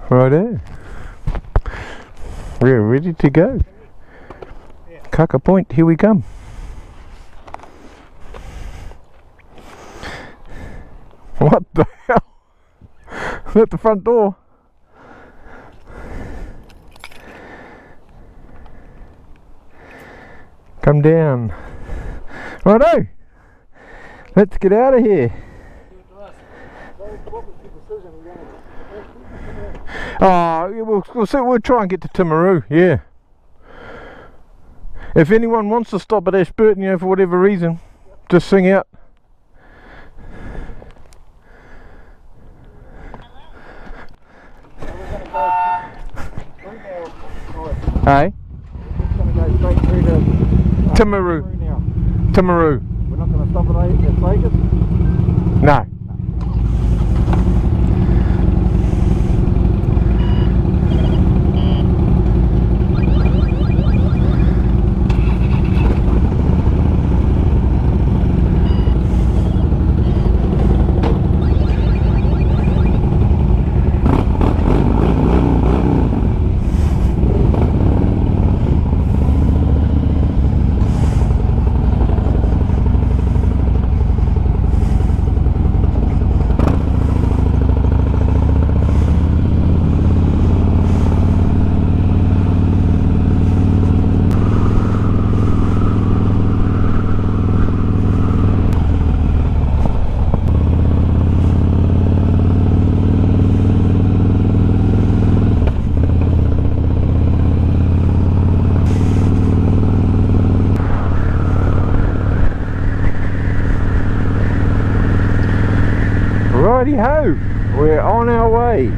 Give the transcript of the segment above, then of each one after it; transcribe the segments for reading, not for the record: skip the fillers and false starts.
Righto. We're ready to go. Kaka Point, here we come. What the hell? Is that the front door? Come down. Righto. Let's get out of here. Oh, we'll try and get to Timaru, yeah. If anyone wants to stop at Ashburton, for whatever reason, just sing out. Hey? We're going to go straight through to Timaru. Timaru. We're not going to stop at Vegas? No. Righty-ho, we're on our way.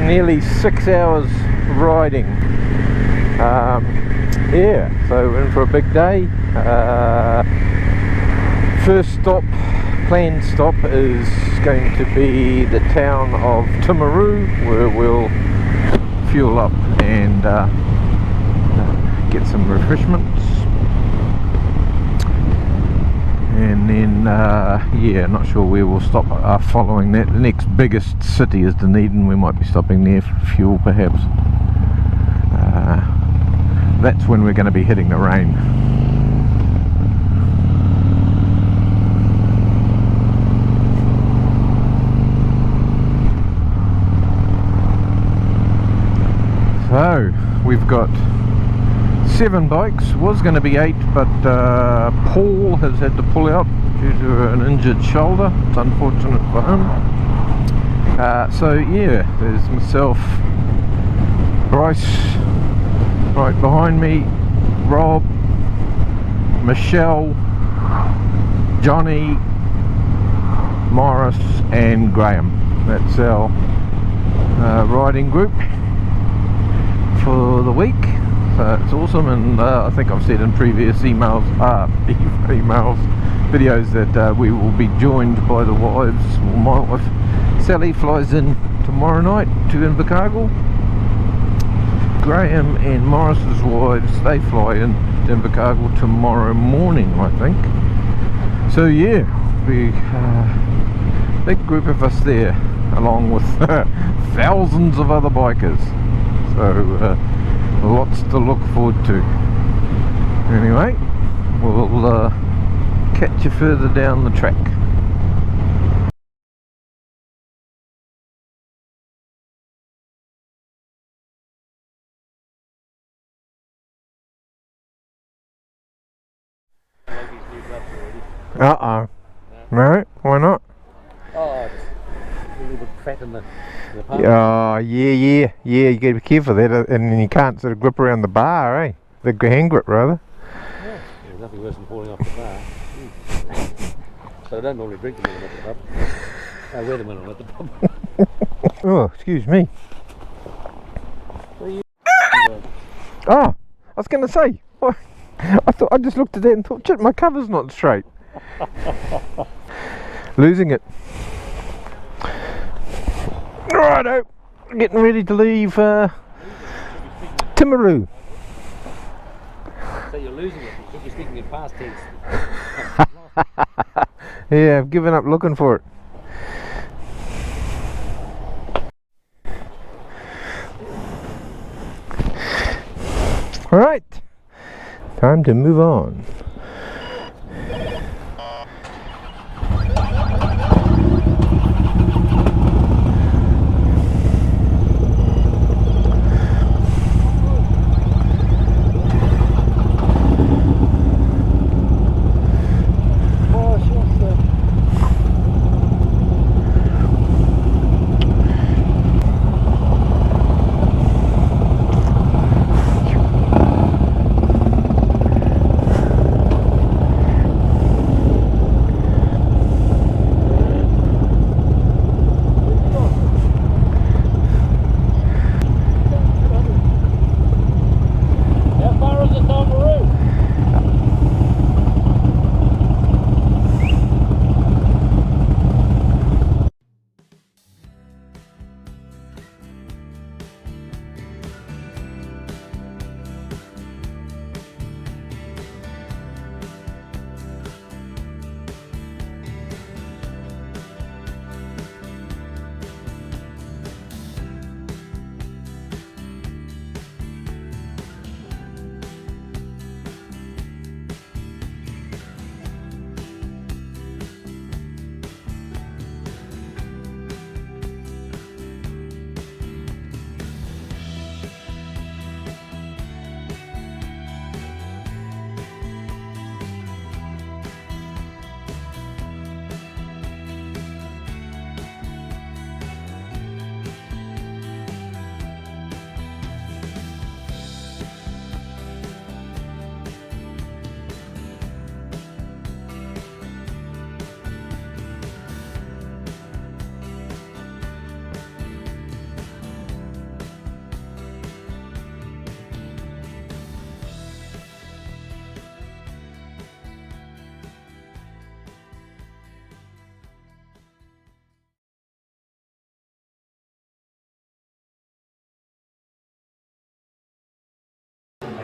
Nearly 6 hours riding. Yeah, so we're in for a big day. First stop, planned stop, is going to be the town of Timaru, where we'll fuel up and get some refreshments. And then, yeah, not sure where we'll stop following that. The next biggest city is Dunedin. We might be stopping there for fuel, perhaps. That's when we're going to be hitting the rain. So, we've got 7 bikes, was going to be 8, but Paul has had to pull out due to an injured shoulder. It's unfortunate for him. So yeah, there's myself, Bryce right behind me, Rob, Michelle, Johnny, Morris and Graham. That's our riding group for the week. It's awesome, and I think I've said in previous videos that we will be joined by the wives. Well, my wife Sally flies in tomorrow night to Invercargill. Graham and Morris's wives, they fly in to Invercargill tomorrow morning, I think. So yeah, big group of us there, along with thousands of other bikers. So lots to look forward to. Anyway, we'll catch you further down the track. Uh-oh. No, why not? Oh, just a little bit fat in the part. Oh, yeah, you gotta be careful of that, and then you can't sort of grip around the bar, eh? The hand grip, rather. Yeah, there's nothing worse than falling off the bar. So I don't normally drink them when I'm at the pub. I wear them when I'm at the pub. Oh, excuse me. What are you Oh, I was going to say, I just looked at that and thought, shit, my cover's not straight. Losing it. Righto, getting ready to leave Timaru. So you're losing it, you should be speaking in past tense. Yeah, I've given up looking for it. time to move on.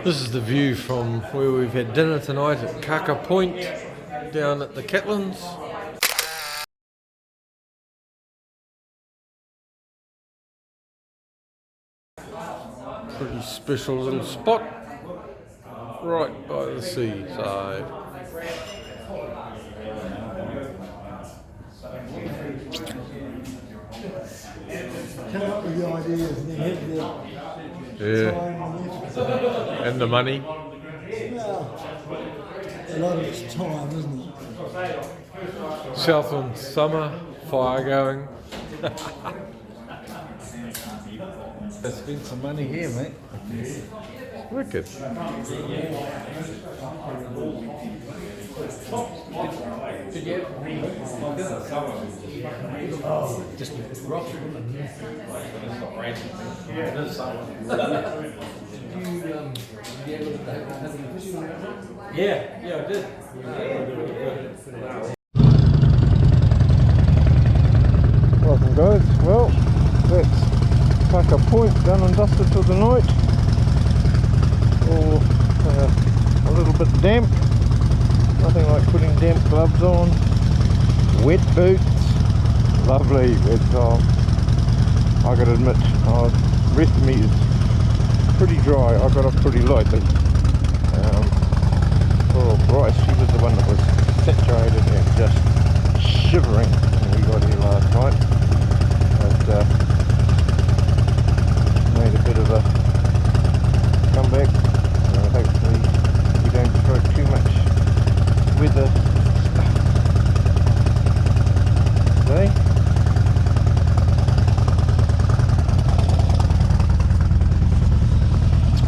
This is the view from where we've had dinner tonight at Kaka Point down at the Catlins. Pretty special little spot right by the seaside. Come up with the ideas and then have the Yeah, and the money. well, a lot of it's time, isn't it? Southland summer, fire going. I spent some money here, mate. Wicked. Just rock. Yeah, I did. Welcome guys, well that's Kaka Point done and dusted for the night. All a little bit damp, nothing like putting damp gloves on. Wet boots, lovely wet tile. I gotta admit, the rest of me is pretty dry. I got off pretty lightly. Poor Bryce, she was the one that was saturated and just shivering when we got here last night. But made a bit of a comeback. Hopefully we don't throw too much weather today.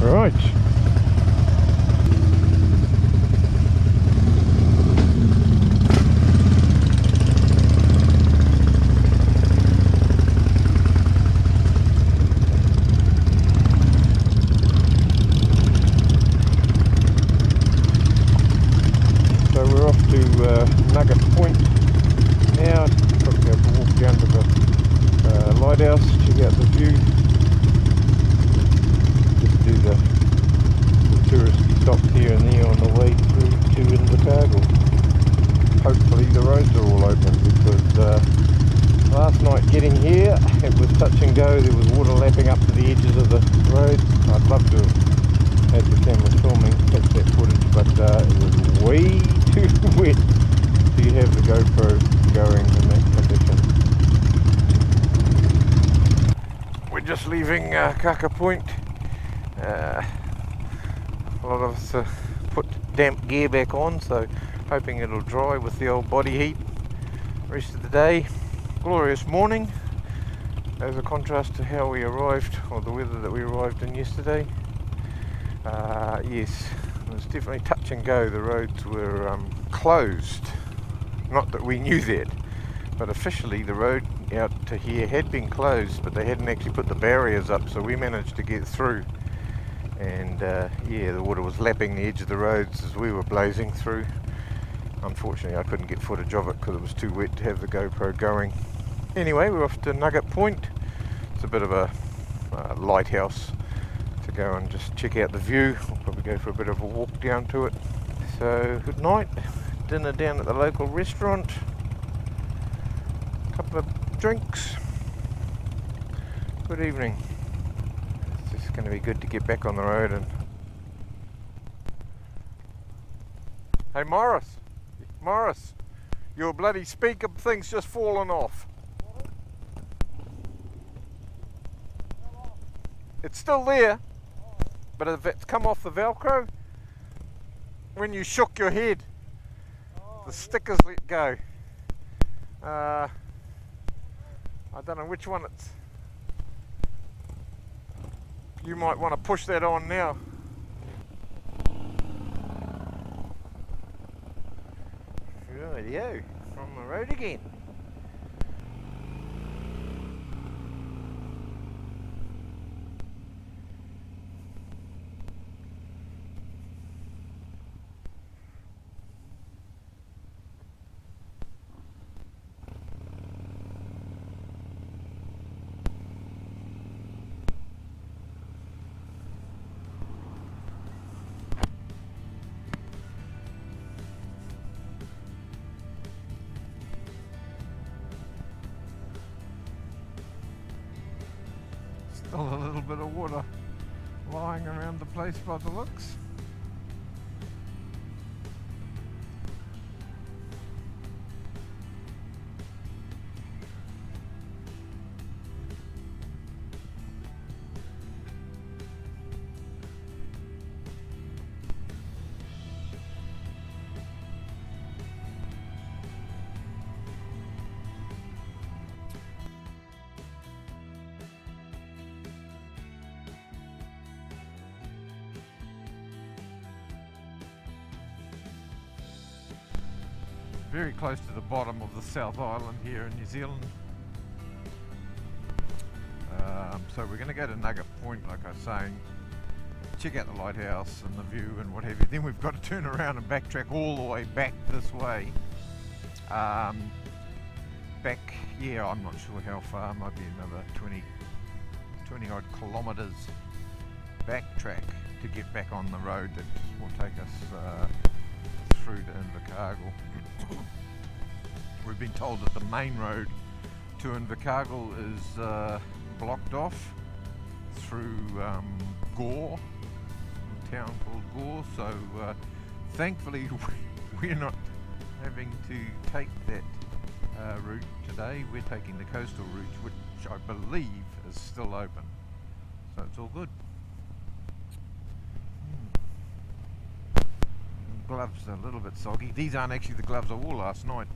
Right. Nugget Point now. Probably have to walk down to the lighthouse, check out the view. Just do the tourist stop here and there on the way through to Invercargill. Hopefully the roads are all open, because last night getting here it was touch and go. There was water lapping up to the edges of the road. I'd love to have had the camera filming, catch that footage, but wet, do you have the GoPro going in that condition? We're just leaving Kaka Point. A lot of us put damp gear back on, so hoping it'll dry with the old body heat. Rest of the day, glorious morning as a contrast to how we arrived, or the weather that we arrived in yesterday. Yes, it was definitely touch and go. The roads were closed. Not that we knew that, but officially the road out to here had been closed, but they hadn't actually put the barriers up, so we managed to get through. And yeah, the water was lapping the edge of the roads as we were blazing through. Unfortunately, I couldn't get footage of it because it was too wet to have the GoPro going. Anyway, we're off to Nugget Point. It's a bit of a lighthouse to go and just check out the view. We'll probably go for a bit of a walk down to it. So, good night. Dinner down at the local restaurant. A couple of drinks. Good evening. It's just going to be good to get back on the road and... Hey Morris! Morris! Your bloody speaker thing's just fallen off. It's still there, but it's come off the Velcro when you shook your head. The stickers let go. I don't know which one it's... You might want to push that on now. Rightio, on the road again. Still a little bit of water lying around the place by the looks. Very close to the bottom of the South Island here in New Zealand. So we're going to go to Nugget Point, like I was saying, check out the lighthouse and the view and what have you. Then we've got to turn around and backtrack all the way back this way. Back, yeah, I'm not sure how far, might be another 20 odd kilometres backtrack to get back on the road that will take us through to Invercargill. We've been told that the main road to Invercargill is blocked off through Gore, a town called Gore, so thankfully we're not having to take that route today. We're taking the coastal route, which I believe is still open, so it's all good. Gloves are a little bit soggy. These aren't actually the gloves I wore last night.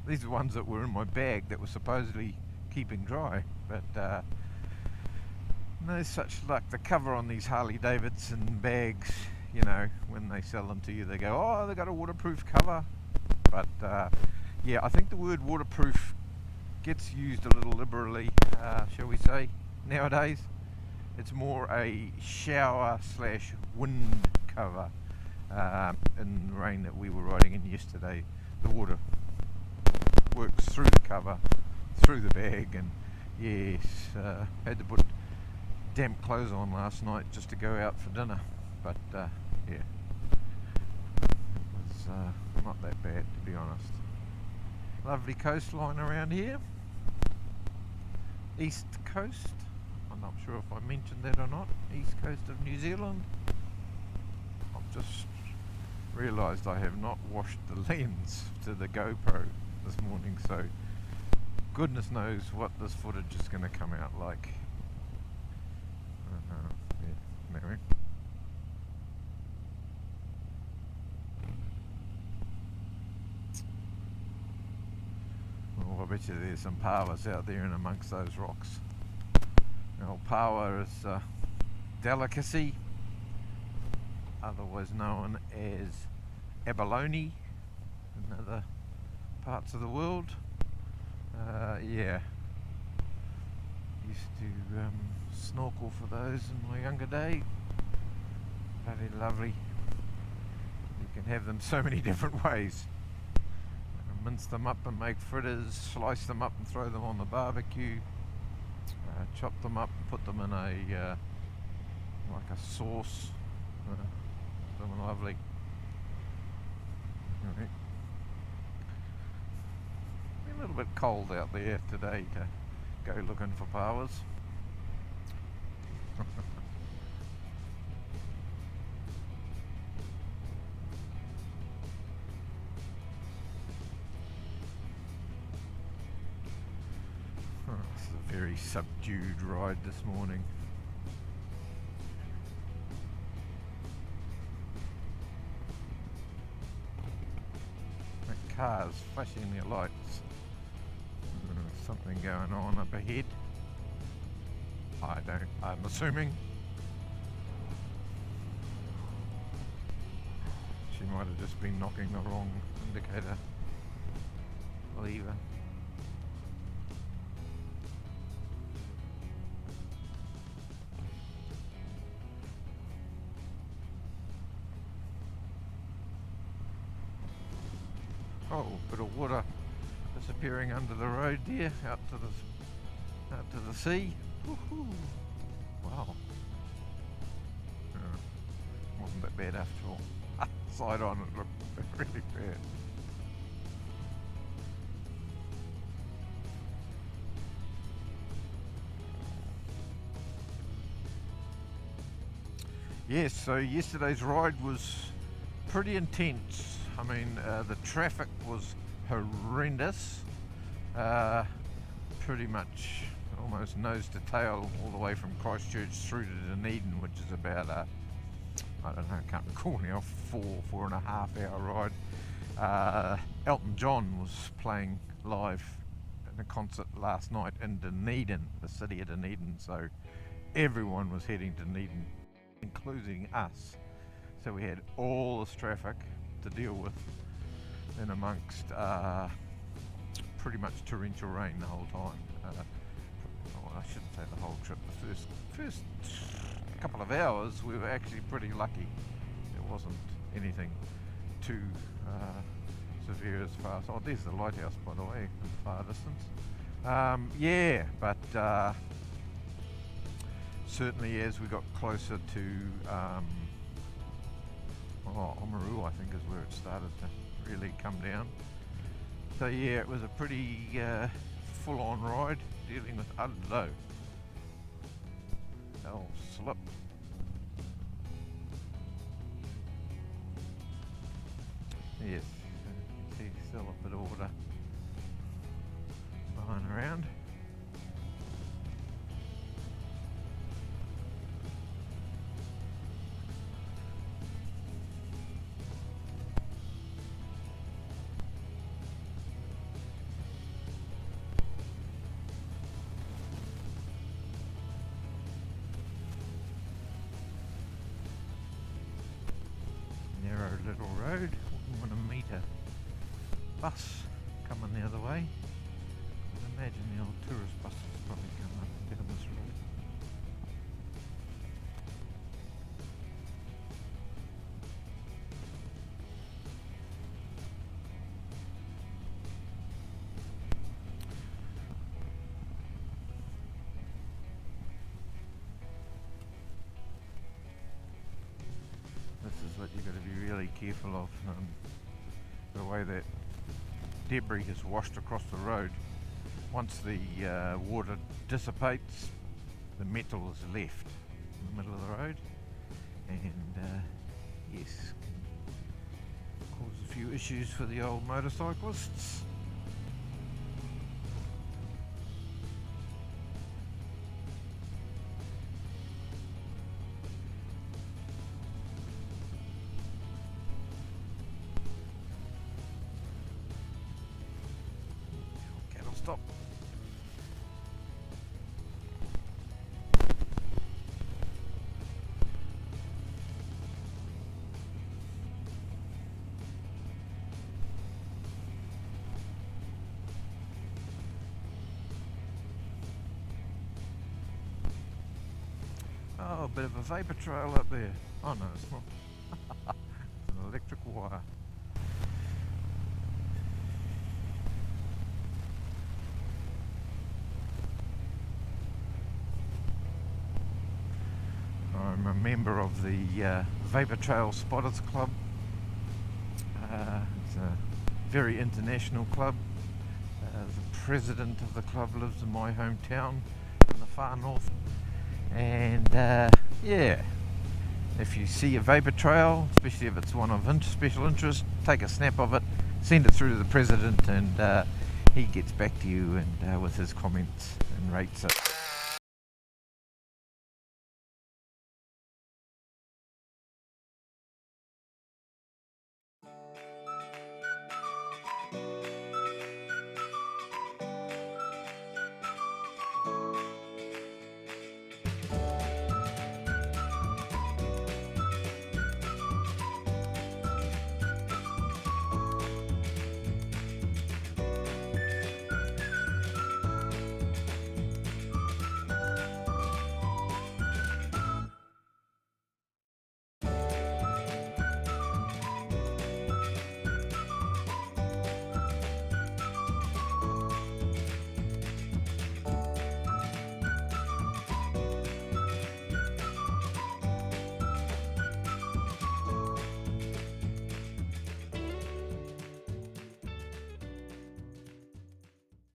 These are ones that were in my bag that were supposedly keeping dry, but no such luck. The cover on these Harley Davidson bags, you know, when they sell them to you, they go, oh, they got a waterproof cover. But yeah, I think the word waterproof gets used a little liberally, shall we say, nowadays. It's more a shower / wind cover. In the rain that we were riding in yesterday, the water works through the cover, through the bag, and yes, had to put damp clothes on last night just to go out for dinner, but yeah, it was not that bad, to be honest. Lovely coastline around here, east coast. I'm not sure if I mentioned that or not. East coast of New Zealand. I'll just realised I have not washed the lens to the GoPro this morning, so goodness knows what this footage is going to come out like. Yeah, anyway. Oh, I bet you there's some pawas out there in amongst those rocks. Now, pawa is a delicacy, otherwise known as abalone in other parts of the world. Yeah, used to snorkel for those in my younger day. Bloody lovely. You can have them so many different ways. Mince them up and make fritters, slice them up and throw them on the barbecue, chop them up and put them in a like a sauce. Them lovely. Right. A little bit cold out there today to go looking for pawas. This is a very subdued ride this morning. The car's flashing their lights. Something going on up ahead. I'm assuming. She might have just been knocking the wrong indicator lever. Oh, bit of water disappearing under the road there, out to the sea. Woohoo! Wow. Wasn't that bad after all. Side on, it looked really bad. Yes, so yesterday's ride was pretty intense. I mean, the traffic was horrendous. Pretty much almost nose to tail all the way from Christchurch through to Dunedin, which is about I don't know, I can't recall now, 4.5 hour ride. Elton John was playing live in a concert last night in Dunedin, the city of Dunedin, so everyone was heading to Dunedin, including us. So we had all this traffic to deal with in amongst pretty much torrential rain the whole time. I shouldn't say the whole trip. The first couple of hours we were actually pretty lucky. It wasn't anything too severe as far as... Oh, there's the lighthouse, by the way, in the far distance. Yeah, but certainly as we got closer to Oamaru, I think is where it started to really come down. So yeah, it was a pretty full-on ride, dealing with low. Oh, slip. Yes, you can see still a bit of water lying around. Narrow little road, wouldn't want to meet a bus coming the other way. I'd imagine the old tourist buses probably come up and down this road. This is what you've got to be really careful of, the way that debris has washed across the road. Once the water dissipates, the metal is left in the middle of the road, and yes, A few issues for the old motorcyclists. Cattle stop. Oh, a bit of a vapour trail up there. Oh no, it's not. It's an electric wire. I'm a member of the Vapour Trail Spotters Club. It's a very international club. The president of the club lives in my hometown in the far north. And yeah, if you see a vapour trail, especially if it's one of special interest, take a snap of it, send it through to the president, and he gets back to you and with his comments and rates it.